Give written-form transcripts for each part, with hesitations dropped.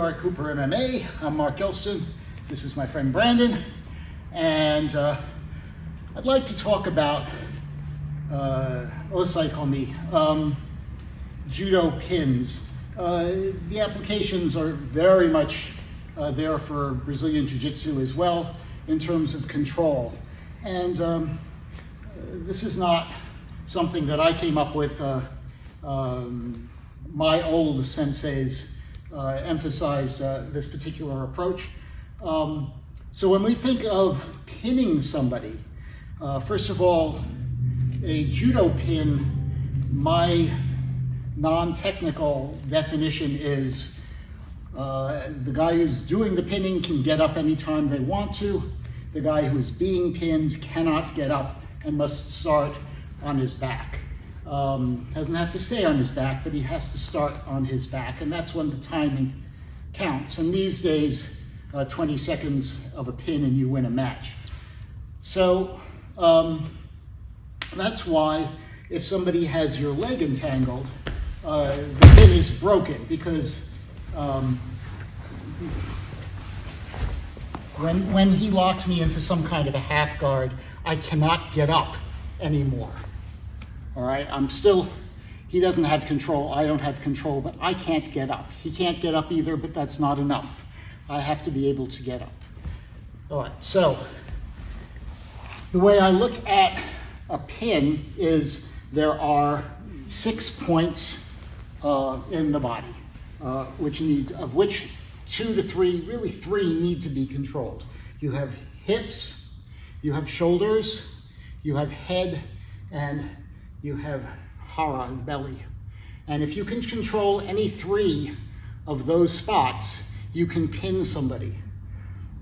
Art Cooper MMA. I'm Mark Gilston. This is my friend Brandon. And I'd like to talk about Osae Komi, Judo pins. The applications are very much there for Brazilian Jiu-Jitsu as well in terms of control. And this is not something that I came up with. My old senseis emphasized this particular approach. So when we think of pinning somebody, first of all, a judo pin, my non-technical definition is the guy who's doing the pinning can get up anytime they want to. The guy who is being pinned cannot get up and must start on his back. Doesn't have to stay on his back, but he has to start on his back, and that's when the timing counts. And these days, 20 seconds of a pin and you win a match. So that's why if somebody has your leg entangled, the pin is broken, because when he locks me into some kind of a half guard, I cannot get up anymore. All right, he doesn't have control, I don't have control, but I can't get up. He can't get up either, but that's not enough. I have to be able to get up. All right, so the way I look at a pin is there are 6 points in the body, of which 2 to 3, really 3 need to be controlled. You have hips, you have shoulders, you have head, and you have hara, belly. And if you can control any 3 of those spots, you can pin somebody.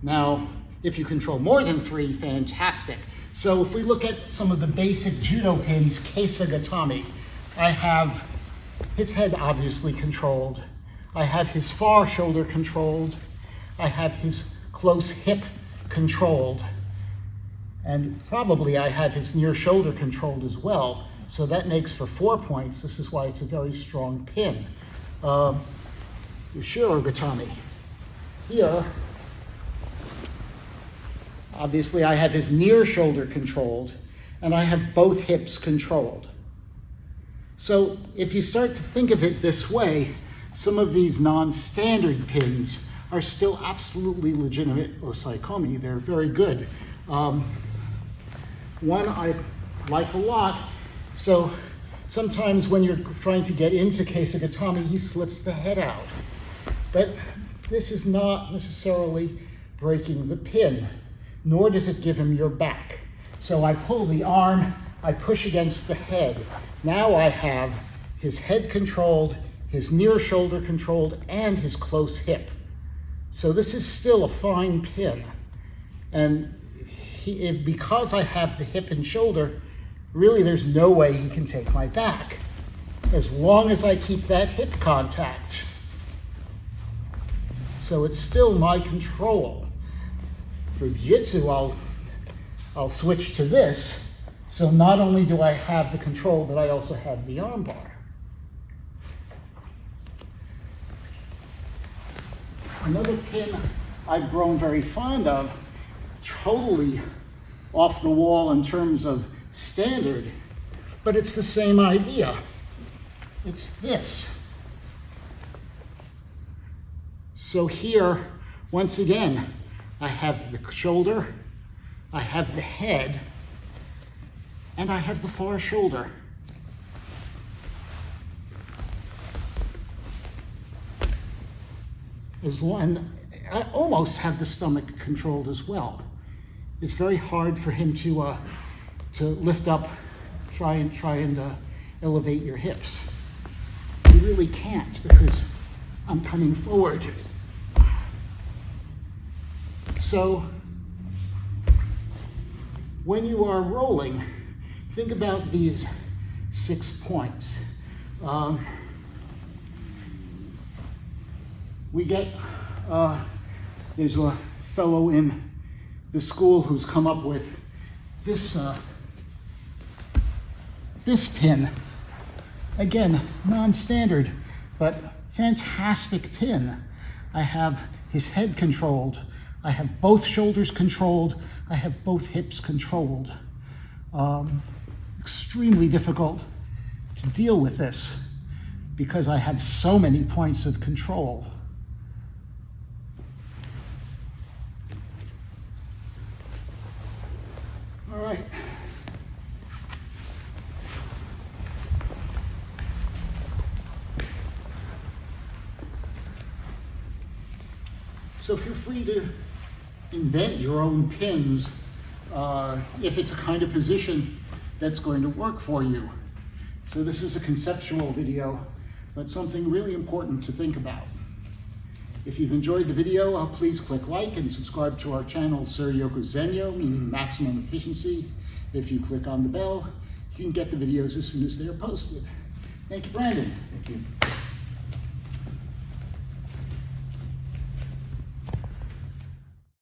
Now, if you control more than 3, fantastic. So if we look at some of the basic judo pins, Keisagatami, I have his head obviously controlled. I have his far shoulder controlled. I have his close hip controlled. And probably I have his near shoulder controlled as well. So that makes for 4 points. This is why it's a very strong pin. Gatami. Here, obviously I have his near shoulder controlled, and I have both hips controlled. So if you start to think of it this way, some of these non-standard pins are still absolutely legitimate Osae Komi. They're very good. One I like a lot. So sometimes when you're trying to get into Keisagatami, he slips the head out. But this is not necessarily breaking the pin, nor does it give him your back. So I pull the arm, I push against the head. Now I have his head controlled, his near shoulder controlled, and his close hip. So this is still a fine pin. And because I have the hip and shoulder, really there's no way he can take my back, as long as I keep that hip contact. So it's still my control. For jiu-jitsu, I'll switch to this. So not only do I have the control, but I also have the arm bar. Another pin I've grown very fond of, totally off the wall in terms of standard, but it's the same idea. It's this. So here, once again, I have the shoulder, I have the head, and I have the far shoulder. And I almost have the stomach controlled as well. It's very hard for him to lift up, try and elevate your hips. You really can't, because I'm coming forward. So when you are rolling, think about these 6 points. There's a fellow in the school who's come up with this pin. Again, non-standard, but fantastic pin. I have his head controlled. I have both shoulders controlled. I have both hips controlled. Extremely difficult to deal with this because I have so many points of control. All right. So feel free to invent your own pins if it's a kind of position that's going to work for you. So this is a conceptual video, but something really important to think about. If you've enjoyed the video, please click like and subscribe to our channel, Suryoku Zenyo, meaning maximum efficiency. If you click on the bell, you can get the videos as soon as they are posted. Thank you, Brandon. Thank you.